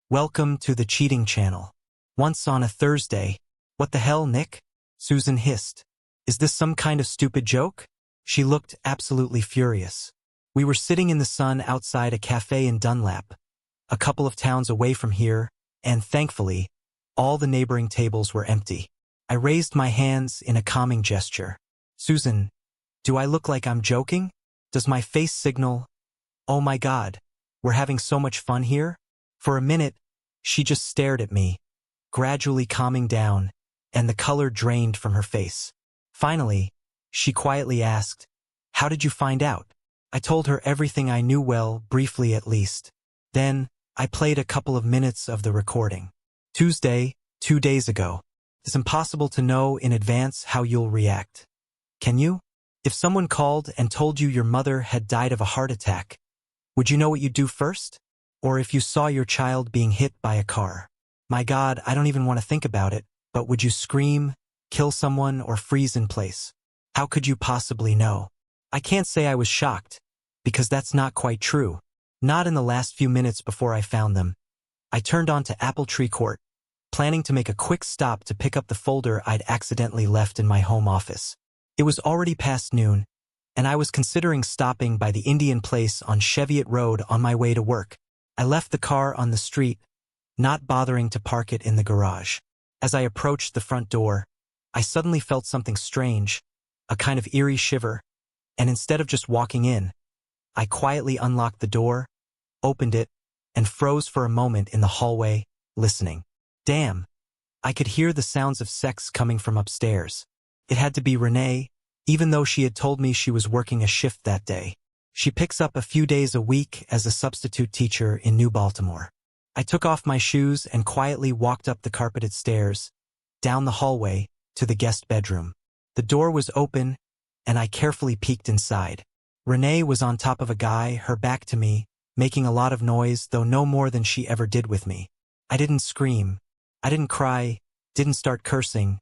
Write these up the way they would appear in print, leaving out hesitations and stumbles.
Welcome to the cheating channel. Once on a Thursday. What the hell, Nick? Susan hissed. Is this some kind of stupid joke? She looked absolutely furious. We were sitting in the sun outside a cafe in Dunlap, a couple of towns away from here, and thankfully, all the neighboring tables were empty. I raised my hands in a calming gesture. Susan, do I look like I'm joking? Does my face signal, oh my God, we're having so much fun here? For a minute, she just stared at me, gradually calming down, and the color drained from her face. Finally, she quietly asked, how did you find out? I told her everything I knew, well, briefly at least. Then, I played a couple of minutes of the recording. Tuesday, 2 days ago. It's impossible to know in advance how you'll react. Can you? If someone called and told you your mother had died of a heart attack, would you know what you'd do first? Or if you saw your child being hit by a car? My God, I don't even want to think about it, but would you scream, kill someone, or freeze in place? How could you possibly know? I can't say I was shocked, because that's not quite true. Not in the last few minutes before I found them. I turned on to Apple Tree Court, planning to make a quick stop to pick up the folder I'd accidentally left in my home office. It was already past noon, and I was considering stopping by the Indian Place on Cheviot Road on my way to work. I left the car on the street, not bothering to park it in the garage. As I approached the front door, I suddenly felt something strange, a kind of eerie shiver, and instead of just walking in, I quietly unlocked the door, opened it, and froze for a moment in the hallway, listening. Damn! I could hear the sounds of sex coming from upstairs. It had to be Renee, even though she had told me she was working a shift that day. She picks up a few days a week as a substitute teacher in New Baltimore. I took off my shoes and quietly walked up the carpeted stairs, down the hallway, to the guest bedroom. The door was open, and I carefully peeked inside. Renee was on top of a guy, her back to me, making a lot of noise, though no more than she ever did with me. I didn't scream. I didn't cry, didn't start cursing,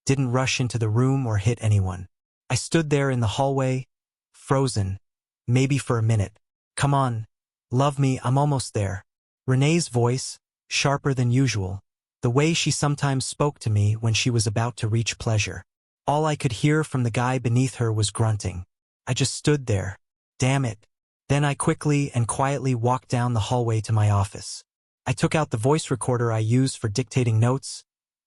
didn't rush into the room or hit anyone. I stood there in the hallway, frozen, maybe for a minute. Come on, love me, I'm almost there. Renee's voice, sharper than usual, the way she sometimes spoke to me when she was about to reach pleasure. All I could hear from the guy beneath her was grunting. I just stood there. Damn it. Then I quickly and quietly walked down the hallway to my office. I took out the voice recorder I use for dictating notes,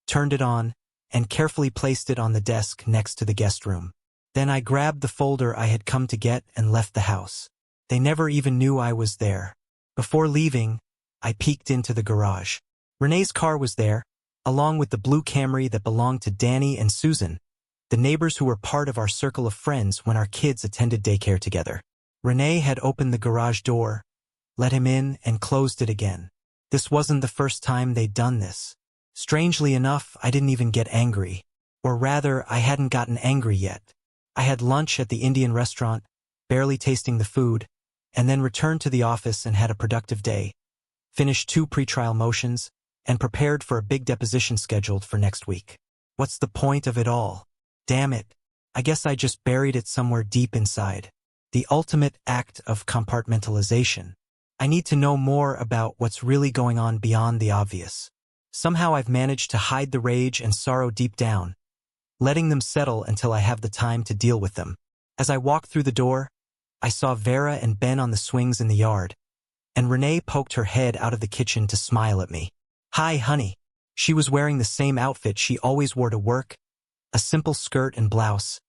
turned it on, and carefully placed it on the desk next to the guest room. Then I grabbed the folder I had come to get and left the house. They never even knew I was there. Before leaving, I peeked into the garage. Renee's car was there, along with the blue Camry that belonged to Danny and Susan, the neighbors who were part of our circle of friends when our kids attended daycare together. Renee had opened the garage door, let him in, and closed it again. This wasn't the first time they'd done this. Strangely enough, I didn't even get angry. Or rather, I hadn't gotten angry yet. I had lunch at the Indian restaurant, barely tasting the food, and then returned to the office and had a productive day, finished 2 pretrial motions, and prepared for a big deposition scheduled for next week. What's the point of it all? Damn it. I guess I just buried it somewhere deep inside. The ultimate act of compartmentalization. I need to know more about what's really going on beyond the obvious. Somehow I've managed to hide the rage and sorrow deep down, letting them settle until I have the time to deal with them. As I walked through the door, I saw Vera and Ben on the swings in the yard, and Renee poked her head out of the kitchen to smile at me. Hi, honey. She was wearing the same outfit she always wore to work, a simple skirt and blouse,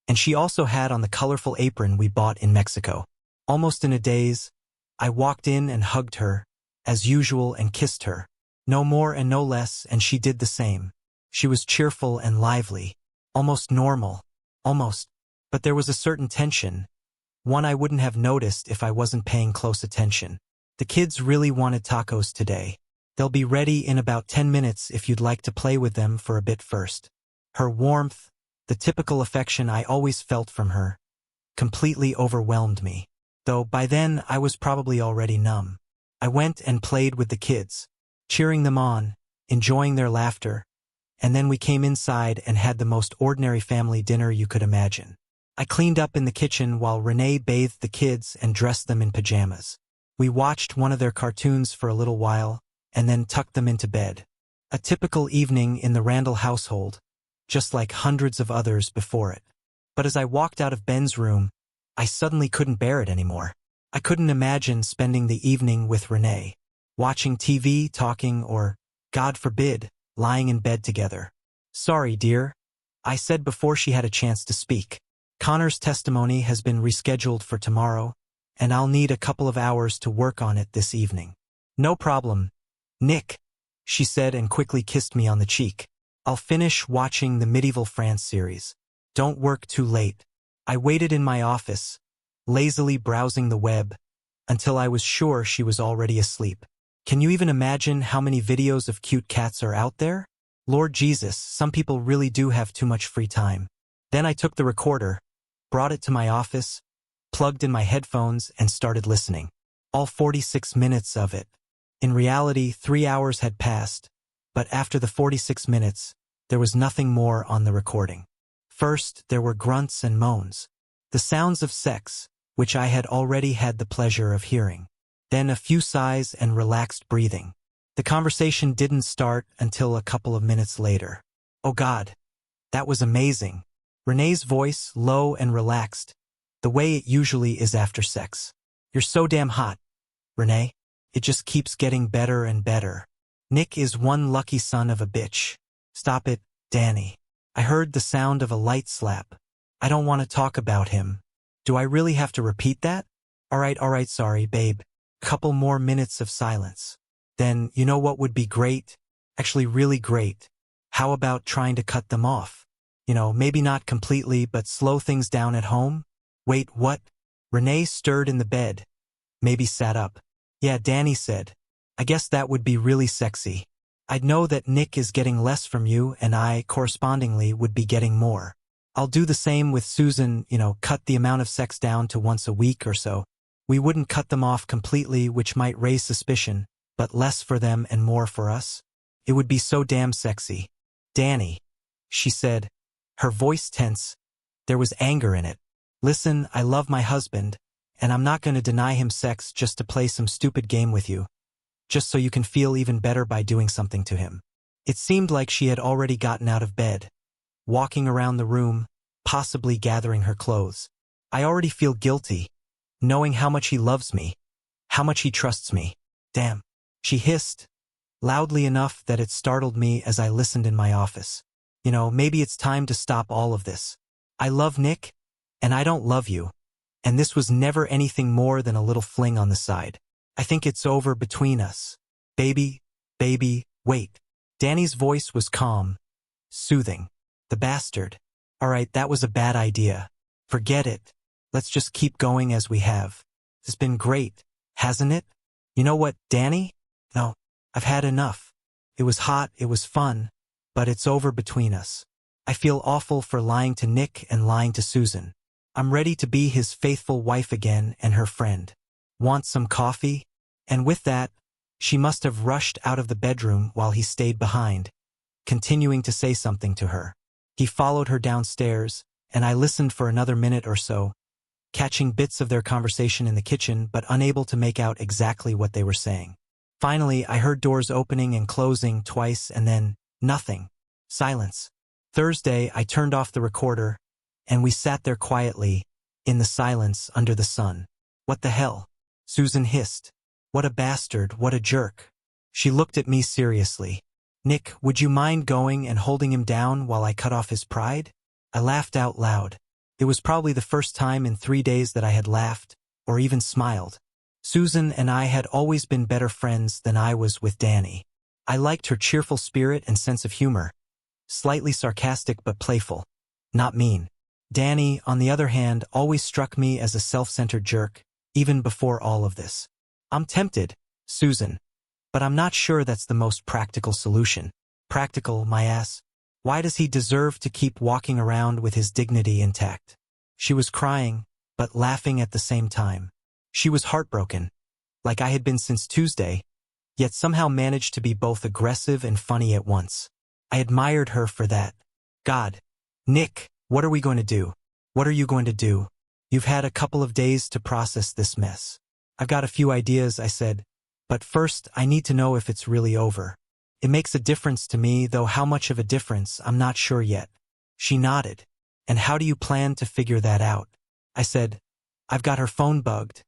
and she also had on the colorful apron we bought in Mexico. Almost in a daze, I walked in and hugged her, as usual, and kissed her. No more and no less, and she did the same. She was cheerful and lively, almost normal, almost. But there was a certain tension, one I wouldn't have noticed if I wasn't paying close attention. The kids really wanted tacos today. They'll be ready in about 10 minutes if you'd like to play with them for a bit first. Her warmth, the typical affection I always felt from her, completely overwhelmed me. Though by then I was probably already numb. I went and played with the kids, cheering them on, enjoying their laughter, and then we came inside and had the most ordinary family dinner you could imagine. I cleaned up in the kitchen while Renee bathed the kids and dressed them in pajamas. We watched one of their cartoons for a little while, and then tucked them into bed. A typical evening in the Randall household, just like hundreds of others before it. But as I walked out of Ben's room, I suddenly couldn't bear it anymore. I couldn't imagine spending the evening with Renee, watching TV, talking, or, God forbid, lying in bed together. Sorry, dear, I said before she had a chance to speak. Connor's testimony has been rescheduled for tomorrow, and I'll need a couple of hours to work on it this evening. No problem, Nick, she said and quickly kissed me on the cheek. I'll finish watching the Medieval France series. Don't work too late. I waited in my office, lazily browsing the web, until I was sure she was already asleep. Can you even imagine how many videos of cute cats are out there? Lord Jesus, some people really do have too much free time. Then I took the recorder, brought it to my office, plugged in my headphones, and started listening. All 46 minutes of it. In reality, 3 hours had passed, but after the 46 minutes, there was nothing more on the recording. First, there were grunts and moans, the sounds of sex, which I had already had the pleasure of hearing. Then a few sighs and relaxed breathing. The conversation didn't start until a couple of minutes later. Oh God, that was amazing. Renee's voice, low and relaxed, the way it usually is after sex. You're so damn hot, Renee. It just keeps getting better and better. Nick is one lucky son of a bitch. Stop it, Danny. I heard the sound of a light slap. I don't want to talk about him. Do I really have to repeat that? All right, sorry, babe. Couple more minutes of silence. Then, you know what would be great? Actually really great. How about trying to cut them off? You know, maybe not completely, but slow things down at home? Wait, what? Renee stirred in the bed. Maybe sat up. Yeah, Danny said. I guess that would be really sexy. I'd know that Nick is getting less from you and I, correspondingly, would be getting more. I'll do the same with Susan, cut the amount of sex down to once a week or so. We wouldn't cut them off completely, which might raise suspicion, but less for them and more for us. It would be so damn sexy. Danny, she said, her voice tense. There was anger in it. Listen, I love my husband, and I'm not going to deny him sex just to play some stupid game with you, just so you can feel even better by doing something to him. It seemed like she had already gotten out of bed, walking around the room, possibly gathering her clothes. I already feel guilty, knowing how much he loves me, how much he trusts me. Damn, she hissed, loudly enough that it startled me as I listened in my office. Maybe it's time to stop all of this. I love Nick, and I don't love you, and this was never anything more than a little fling on the side. I think it's over between us. Baby, wait. Danny's voice was calm, soothing. The bastard. All right, that was a bad idea. Forget it. Let's just keep going as we have. It's been great, hasn't it? You know what, Danny? No, I've had enough. It was hot, it was fun, but it's over between us. I feel awful for lying to Nick and lying to Susan. I'm ready to be his faithful wife again and her friend. Want some coffee? And with that, she must have rushed out of the bedroom while he stayed behind, continuing to say something to her. He followed her downstairs, and I listened for another minute or so, catching bits of their conversation in the kitchen but unable to make out exactly what they were saying. Finally, I heard doors opening and closing twice and then nothing. Silence. Thursday, I turned off the recorder, and we sat there quietly, in the silence under the sun. What the hell? Susan hissed. What a bastard, what a jerk. She looked at me seriously. Nick, would you mind going and holding him down while I cut off his pride? I laughed out loud. It was probably the first time in 3 days that I had laughed, or even smiled. Susan and I had always been better friends than I was with Danny. I liked her cheerful spirit and sense of humor. Slightly sarcastic but playful. Not mean. Danny, on the other hand, always struck me as a self-centered jerk, even before all of this. I'm tempted, Susan, but I'm not sure that's the most practical solution. Practical, my ass. Why does he deserve to keep walking around with his dignity intact? She was crying, but laughing at the same time. She was heartbroken, like I had been since Tuesday, yet somehow managed to be both aggressive and funny at once. I admired her for that. God. Nick, what are we going to do? What are you going to do? You've had a couple of days to process this mess. I've got a few ideas, I said, But first, I need to know if it's really over. It makes a difference to me, though how much of a difference, I'm not sure yet. She nodded. And how do you plan to figure that out? I said, I've got her phone bugged,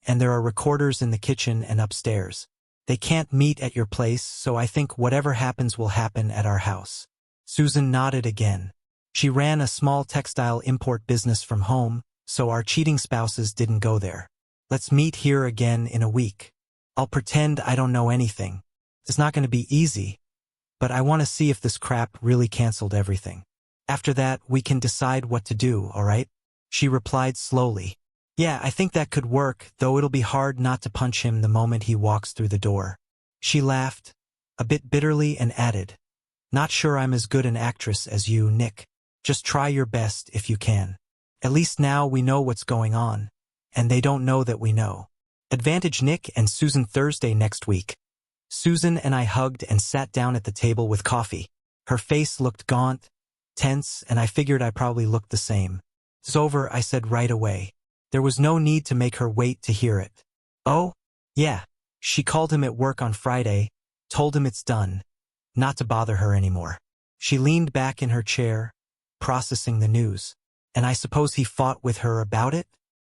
and there are recorders in the kitchen and upstairs. They can't meet at your place, so I think whatever happens will happen at our house. Susan nodded again. She ran a small textile import business from home, so our cheating spouses didn't go there. Let's meet here again in a week. I'll pretend I don't know anything. It's not going to be easy, but I want to see if this crap really canceled everything. After that, we can decide what to do, all right? She replied slowly. Yeah, I think that could work, though it'll be hard not to punch him the moment he walks through the door. She laughed, a bit bitterly, and added, Not sure I'm as good an actress as you, Nick. Just try your best if you can. At least now we know what's going on, and they don't know that we know. Advantage Nick and Susan Thursday next week. Susan and I hugged and sat down at the table with coffee. Her face looked gaunt, tense, and I figured I probably looked the same. It's over, I said right away. There was no need to make her wait to hear it. Oh? Yeah. She called him at work on Friday, told him it's done, not to bother her anymore. She leaned back in her chair, processing the news. And I suppose he fought with her about it?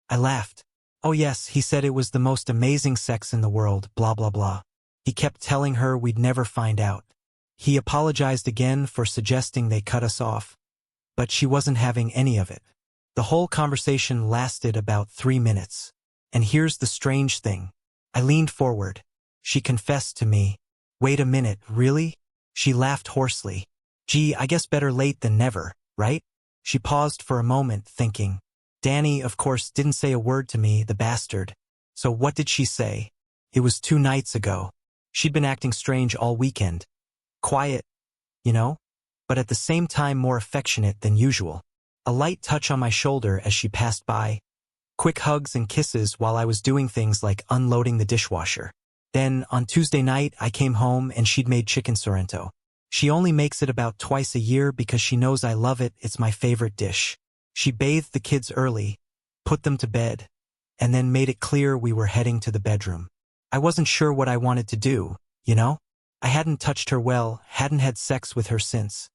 I laughed. Oh yes, he said it was the most amazing sex in the world, blah blah blah. He kept telling her we'd never find out. He apologized again for suggesting they cut us off, but she wasn't having any of it. The whole conversation lasted about 3 minutes. And here's the strange thing. I leaned forward. She confessed to me. Wait a minute, really? She laughed hoarsely. Gee, I guess better late than never, right? She paused for a moment, thinking. Danny, of course, didn't say a word to me, the bastard. So what did she say? It was 2 nights ago. She'd been acting strange all weekend. Quiet, you know? But at the same time more affectionate than usual. A light touch on my shoulder as she passed by. Quick hugs and kisses while I was doing things like unloading the dishwasher. Then, on Tuesday night, I came home and she'd made chicken sorrento. She only makes it about twice a year because she knows I love it, it's my favorite dish. She bathed the kids early, put them to bed, and then made it clear we were heading to the bedroom. I wasn't sure what I wanted to do, you know? I hadn't touched her well, hadn't had sex with her since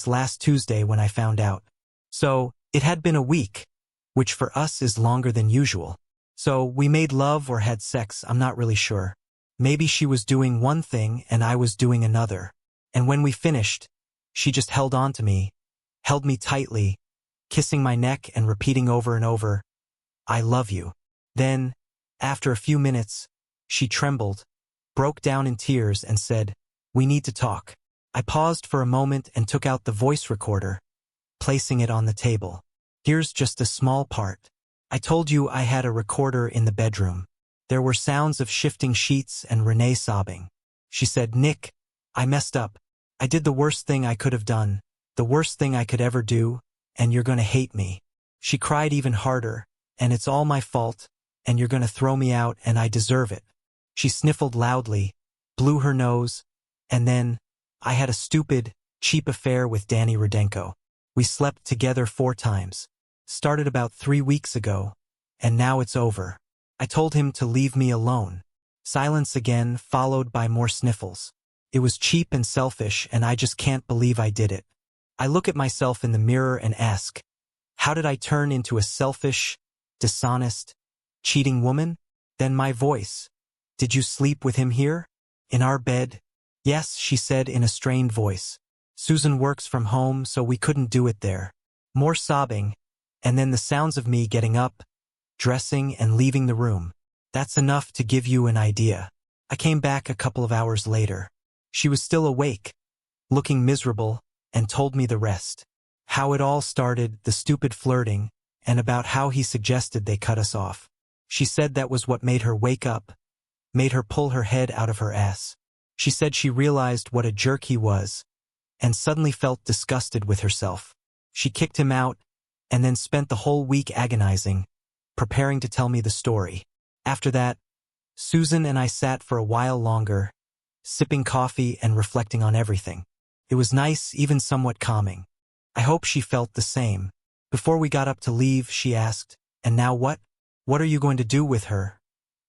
last Tuesday when I found out. So, it had been a week, which for us is longer than usual. So, we made love or had sex, I'm not really sure. Maybe she was doing one thing and I was doing another. And when we finished, she just held on to me, held me tightly, kissing my neck and repeating over and over, I love you. Then, after a few minutes, she trembled, broke down in tears and said, we need to talk. I paused for a moment and took out the voice recorder, placing it on the table. Here's just a small part. I told you I had a recorder in the bedroom. There were sounds of shifting sheets and Renee sobbing. She said, Nick, I messed up. I did the worst thing I could have done, the worst thing I could ever do, and you're gonna hate me. She cried even harder, and it's all my fault, and you're gonna throw me out and I deserve it. She sniffled loudly, blew her nose, and then, I had a stupid, cheap affair with Danny Rudenko. We slept together 4 times. Started about 3 weeks ago, and now it's over. I told him to leave me alone. Silence again, followed by more sniffles. It was cheap and selfish, and I just can't believe I did it. I look at myself in the mirror and ask, how did I turn into a selfish, dishonest, cheating woman? Then my voice. Did you sleep with him here? In our bed? Yes, she said in a strained voice. Susan works from home, so we couldn't do it there. More sobbing, and then the sounds of me getting up, dressing, and leaving the room. That's enough to give you an idea. I came back a couple of hours later. She was still awake, looking miserable, and told me the rest. How it all started, the stupid flirting, and about how he suggested they cut us off. She said that was what made her wake up, made her pull her head out of her ass. She said she realized what a jerk he was, and suddenly felt disgusted with herself. She kicked him out, and then spent the whole week agonizing, preparing to tell me the story. After that, Susan and I sat for a while longer, sipping coffee and reflecting on everything. It was nice, even somewhat calming. I hope she felt the same. Before we got up to leave, she asked, and now what? What are you going to do with her?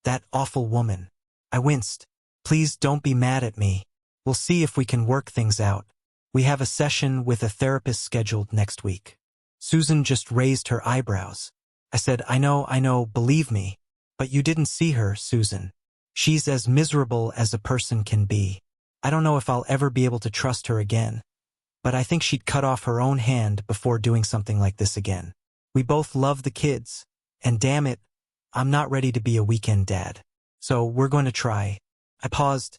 That awful woman. I winced. Please don't be mad at me. We'll see if we can work things out. We have a session with a therapist scheduled next week. Susan just raised her eyebrows. I said, I know, believe me. But you didn't see her, Susan. She's as miserable as a person can be. I don't know if I'll ever be able to trust her again. But I think she'd cut off her own hand before doing something like this again. We both love the kids. And damn it, I'm not ready to be a weekend dad. So we're going to try. I paused,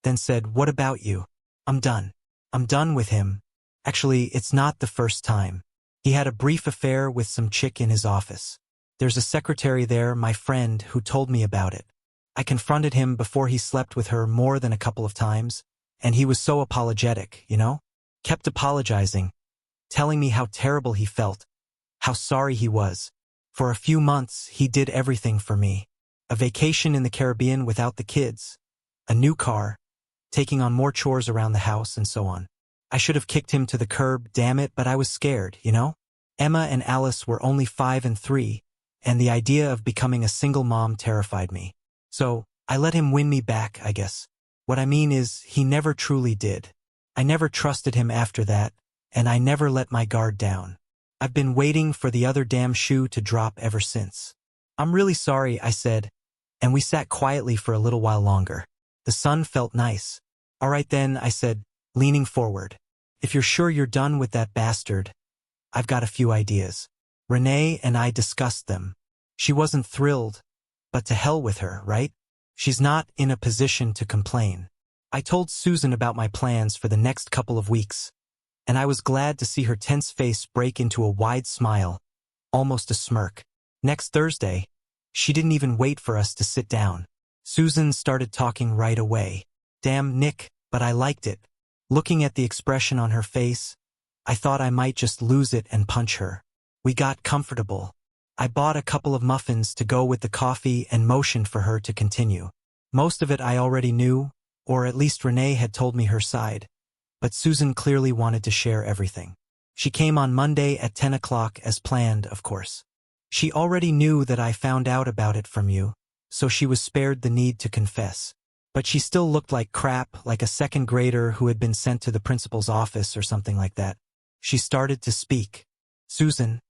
then said, what about you? I'm done. I'm done with him. Actually, it's not the first time. He had a brief affair with some chick in his office. There's a secretary there, my friend, who told me about it. I confronted him before he slept with her more than a couple of times, and he was so apologetic, you know? Kept apologizing, telling me how terrible he felt, how sorry he was. For a few months, he did everything for me. A vacation in the Caribbean without the kids, a new car, taking on more chores around the house, and so on. I should have kicked him to the curb, damn it, but I was scared, you know? Emma and Alice were only 5 and 3, and the idea of becoming a single mom terrified me. So, I let him win me back, I guess. What I mean is, he never truly did. I never trusted him after that, and I never let my guard down. I've been waiting for the other damn shoe to drop ever since. I'm really sorry, I said, and we sat quietly for a little while longer. The sun felt nice. All right then, I said, leaning forward. If you're sure you're done with that bastard, I've got a few ideas. Renee and I discussed them. She wasn't thrilled, but to hell with her, right? She's not in a position to complain. I told Susan about my plans for the next couple of weeks, and I was glad to see her tense face break into a wide smile, almost a smirk. Next Thursday, she didn't even wait for us to sit down. Susan started talking right away. Damn, Nick, but I liked it. Looking at the expression on her face, I thought I might just lose it and punch her. We got comfortable. I bought a couple of muffins to go with the coffee and motioned for her to continue. Most of it I already knew, or at least Renee had told me her side, but Susan clearly wanted to share everything. She came on Monday at 10 o'clock as planned, of course. She already knew that I found out about it from you, so she was spared the need to confess. But she still looked like crap, like a second grader who had been sent to the principal's office or something like that. She started to speak. Susan,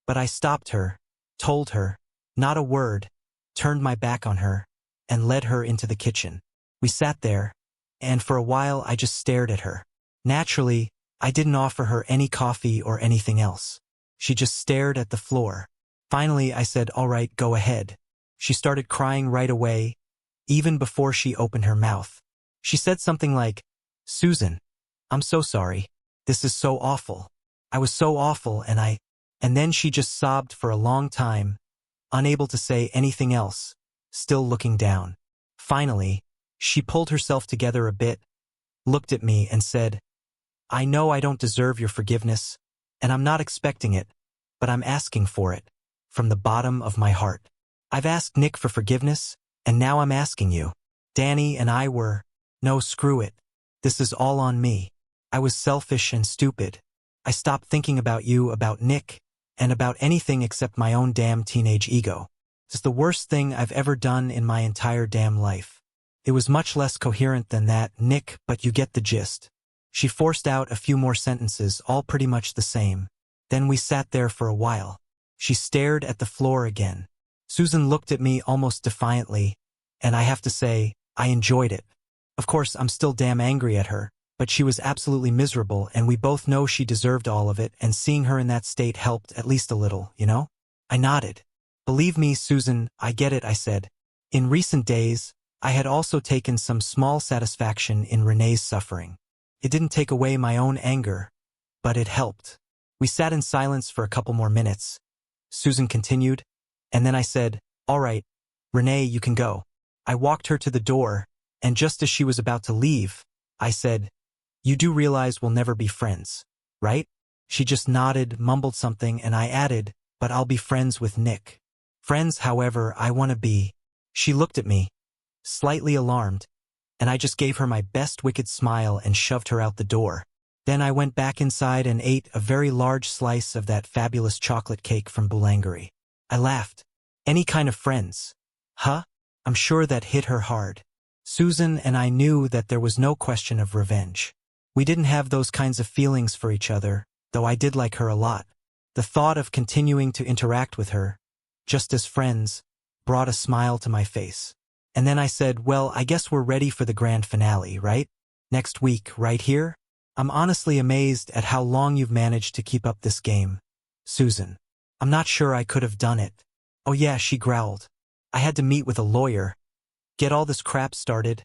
but I stopped her, told her, not a word, turned my back on her, and led her into the kitchen. We sat there, and for a while I just stared at her. Naturally, I didn't offer her any coffee or anything else. She just stared at the floor. Finally, I said, all right, go ahead. She started crying right away, even before she opened her mouth. She said something like, Susan, I'm so sorry. This is so awful. I was so awful, and then she just sobbed for a long time, unable to say anything else, still looking down. Finally, she pulled herself together a bit, looked at me and said, I know I don't deserve your forgiveness, and I'm not expecting it, but I'm asking for it, from the bottom of my heart. I've asked Nick for forgiveness, and now I'm asking you. Danny and I were, no, screw it. This is all on me. I was selfish and stupid. I stopped thinking about you, about Nick, and about anything except my own damn teenage ego. It's the worst thing I've ever done in my entire damn life. It was much less coherent than that, Nick, but you get the gist. She forced out a few more sentences, all pretty much the same. Then we sat there for a while. She stared at the floor again. Susan looked at me almost defiantly, and I have to say, I enjoyed it. Of course, I'm still damn angry at her, but she was absolutely miserable, and we both know she deserved all of it, and seeing her in that state helped at least a little, you know? I nodded. Believe me, Susan, I get it, I said. In recent days, I had also taken some small satisfaction in Renee's suffering. It didn't take away my own anger, but it helped. We sat in silence for a couple more minutes. Susan continued, and then I said, all right, Renee, you can go. I walked her to the door, and just as she was about to leave, I said, you do realize we'll never be friends, right? She just nodded, mumbled something, and I added, but I'll be friends with Nick. Friends, however, I want to be. She looked at me, slightly alarmed, and I just gave her my best wicked smile and shoved her out the door. Then I went back inside and ate a very large slice of that fabulous chocolate cake from Boulangerie. I laughed. Any kind of friends? Huh? I'm sure that hit her hard. Susan and I knew that there was no question of revenge. We didn't have those kinds of feelings for each other, though I did like her a lot. The thought of continuing to interact with her, just as friends, brought a smile to my face. And then I said, well, I guess we're ready for the grand finale, right? Next week, right here? I'm honestly amazed at how long you've managed to keep up this game, Susan. I'm not sure I could have done it. Oh yeah, she growled. I had to meet with a lawyer, get all this crap started,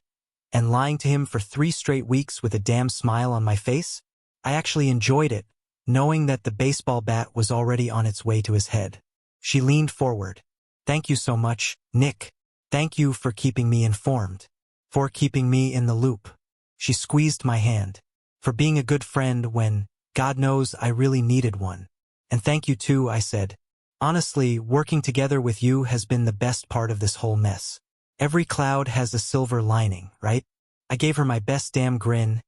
and lying to him for 3 straight weeks with a damn smile on my face? I actually enjoyed it, knowing that the baseball bat was already on its way to his head. She leaned forward. Thank you so much, Nick. Thank you for keeping me informed. For keeping me in the loop. She squeezed my hand. For being a good friend when, God knows, I really needed one. And thank you too, I said. Honestly, working together with you has been the best part of this whole mess. Every cloud has a silver lining, right? I gave her my best damn grin,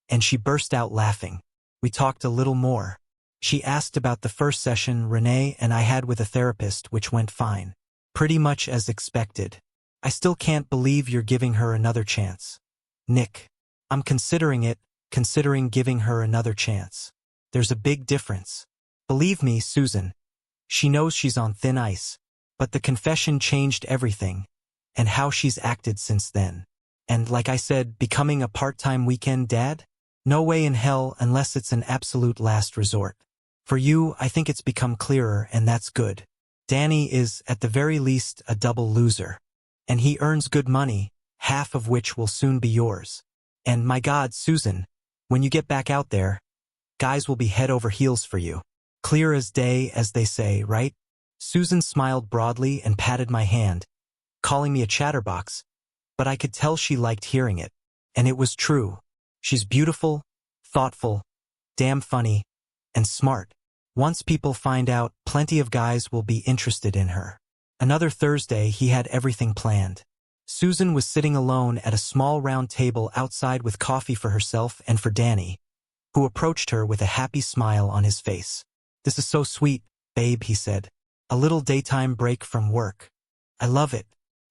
and she burst out laughing. We talked a little more. She asked about the first session Renee and I had with a therapist, which went fine. Pretty much as expected. I still can't believe you're giving her another chance. Nick. I'm considering giving her another chance. There's a big difference. Believe me, Susan. She knows she's on thin ice, but the confession changed everything, and how she's acted since then. And like I said, becoming a part-time weekend dad? No way in hell unless it's an absolute last resort. For you, I think it's become clearer, and that's good. Danny is, at the very least, a double loser. And he earns good money, half of which will soon be yours. And my God, Susan, when you get back out there, guys will be head over heels for you. Clear as day, as they say, right? Susan smiled broadly and patted my hand, calling me a chatterbox, but I could tell she liked hearing it. And it was true. She's beautiful, thoughtful, damn funny, and smart. Once people find out, plenty of guys will be interested in her. Another Thursday, he had everything planned. Susan was sitting alone at a small round table outside with coffee for herself and for Danny, who approached her with a happy smile on his face. This is so sweet, babe, he said. A little daytime break from work. I love it.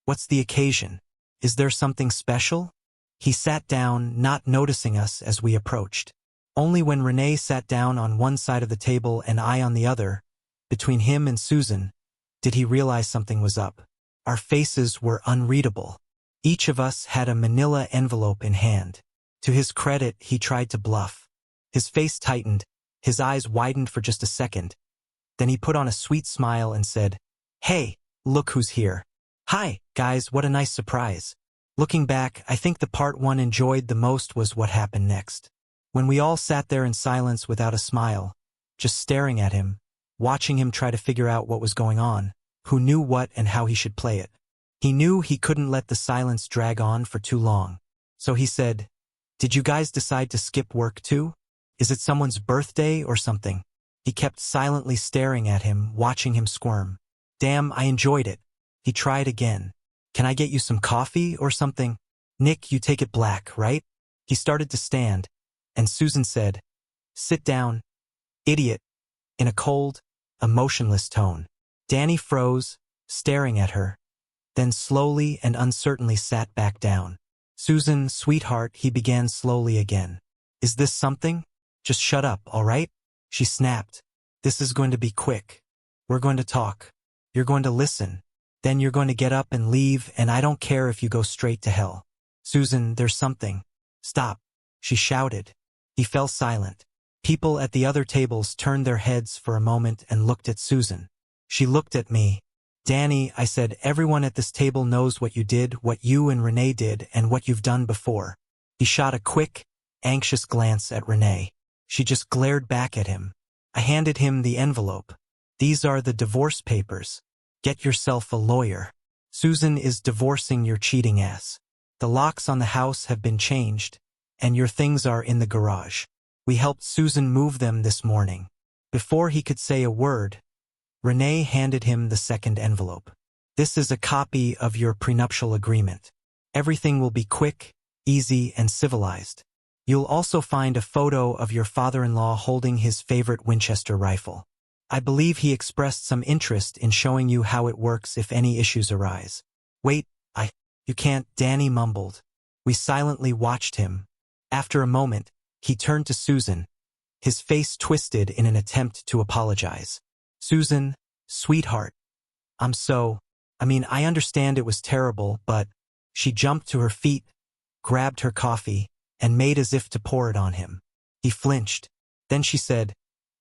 What's the occasion? Is there something special? He sat down, not noticing us as we approached. Only when Renee sat down on one side of the table and I on the other, between him and Susan, did he realize something was up. Our faces were unreadable. Each of us had a manila envelope in hand. To his credit, he tried to bluff. His face tightened, his eyes widened for just a second. Then he put on a sweet smile and said, "Hey, look who's here." Hi, guys, what a nice surprise. Looking back, I think the part one enjoyed the most was what happened next. When we all sat there in silence without a smile, just staring at him, watching him try to figure out what was going on, who knew what and how he should play it. He knew he couldn't let the silence drag on for too long. So he said, "Did you guys decide to skip work too? Is it someone's birthday or something?" He kept silently staring at him, watching him squirm. Damn, I enjoyed it. He tried again. "Can I get you some coffee or something? Nick, you take it black, right?" He started to stand, and Susan said, "Sit down, idiot," in a cold, emotionless tone. Danny froze, staring at her, then slowly and uncertainly sat back down. "Susan, sweetheart," he began slowly again. "Is this something? Just shut up, all right?" She snapped. "This is going to be quick. We're going to talk. You're going to listen. Then you're going to get up and leave, and I don't care if you go straight to hell." "Susan, there's something." "Stop," she shouted. He fell silent. People at the other tables turned their heads for a moment and looked at Susan. She looked at me. "Danny," I said, "everyone at this table knows what you did, what you and Renee did, and what you've done before." He shot a quick, anxious glance at Renee. She just glared back at him. I handed him the envelope. "These are the divorce papers. Get yourself a lawyer. Susan is divorcing your cheating ass. The locks on the house have been changed, and your things are in the garage. We helped Susan move them this morning." Before he could say a word, Renee handed him the second envelope. "This is a copy of your prenuptial agreement. Everything will be quick, easy, and civilized. You'll also find a photo of your father-in-law holding his favorite Winchester rifle. I believe he expressed some interest in showing you how it works if any issues arise." "Wait, You can't, Danny mumbled. We silently watched him. After a moment, he turned to Susan, his face twisted in an attempt to apologize. Susan, sweetheart, I understand it was terrible, but she jumped to her feet, grabbed her coffee, and made as if to pour it on him. He flinched. Then she said,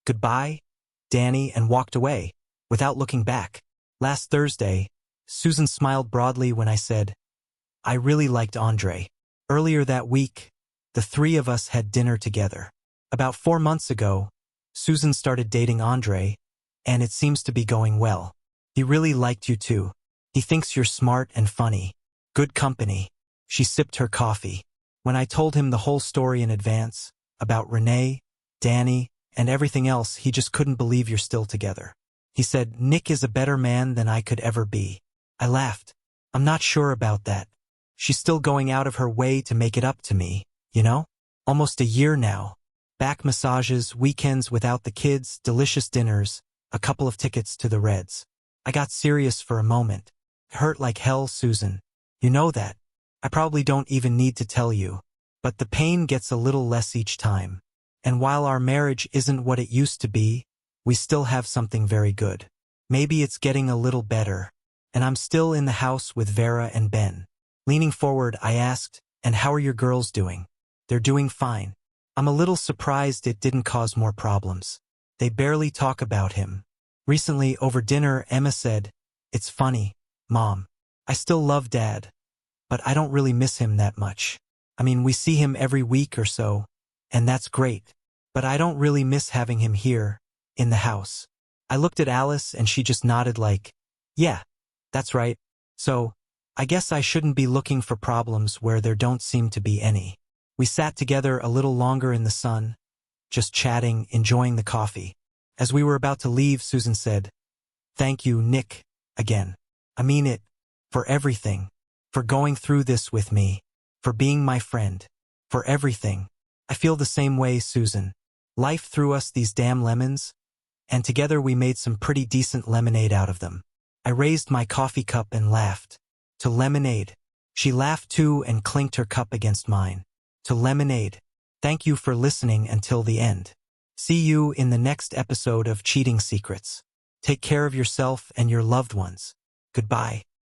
"Goodbye, Danny," and walked away, without looking back. Last Thursday, Susan smiled broadly when I said, "I really liked Andre." Earlier that week, the three of us had dinner together. About 4 months ago, Susan started dating Andre, and it seems to be going well. He really liked you too. He thinks you're smart and funny. Good company. She sipped her coffee. When I told him the whole story in advance, about Renee, Danny, and everything else, he just couldn't believe you're still together. He said, "Nick is a better man than I could ever be." I laughed. "I'm not sure about that. She's still going out of her way to make it up to me, you know? Almost a year now. Back massages, weekends without the kids, delicious dinners, a couple of tickets to the Reds." I got serious for a moment. It hurt like hell, Susan. You know that. I probably don't even need to tell you. But the pain gets a little less each time. And while our marriage isn't what it used to be, we still have something very good. Maybe it's getting a little better. And I'm still in the house with Vera and Ben. Leaning forward, I asked, "And how are your girls doing?" "They're doing fine." I'm a little surprised it didn't cause more problems. They barely talk about him. Recently, over dinner, Emma said, "It's funny, Mom. I still love Dad, but I don't really miss him that much. We see him every week or so, and that's great. But I don't really miss having him here, in the house." I looked at Alice and she just nodded like, "Yeah, that's right. So, I guess I shouldn't be looking for problems where there don't seem to be any." We sat together a little longer in the sun, just chatting, enjoying the coffee. As we were about to leave, Susan said, "Thank you, Nick, again. I mean it, for everything, for going through this with me, for being my friend, for everything." I feel the same way, Susan. Life threw us these damn lemons, and together we made some pretty decent lemonade out of them. I raised my coffee cup and laughed. "To lemonade." She laughed too and clinked her cup against mine. "To lemonade." Thank you for listening until the end. See you in the next episode of Cheating Secrets. Take care of yourself and your loved ones. Goodbye.